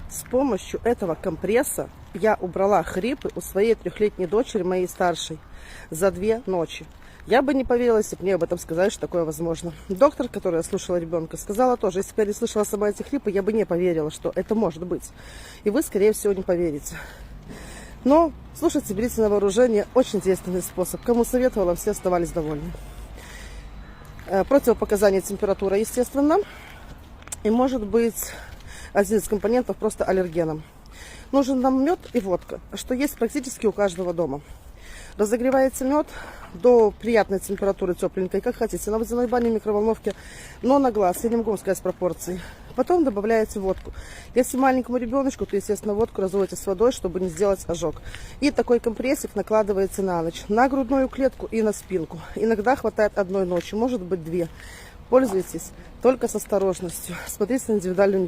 С помощью этого компресса я убрала хрипы у своей 3-летней дочери, моей старшей, за 2 ночи. Я бы не поверила, если бы мне об этом сказали, что такое возможно. Доктор, которая слушала ребенка, сказала тоже, если бы я не слышала сама эти хрипы, я бы не поверила, что это может быть. И вы, скорее всего, не поверите. Но слушайте, берите на вооружение, очень действенный способ. Кому советовала, все оставались довольны. Противопоказание температура, естественно. И может быть один из компонентов просто аллергеном. Нужен нам мед и водка, что есть практически у каждого дома. Разогреваете мед до приятной температуры, тепленькой, как хотите, на водяной бане, микроволновке, но на глаз, я не могу вам сказать пропорции. Потом добавляете водку. Если маленькому ребеночку, то, естественно, водку разводите с водой, чтобы не сделать ожог. И такой компрессик накладываете на ночь, на грудную клетку и на спинку. Иногда хватает одной ночи, может быть 2. Пользуйтесь только с осторожностью. Смотрите на индивидуальную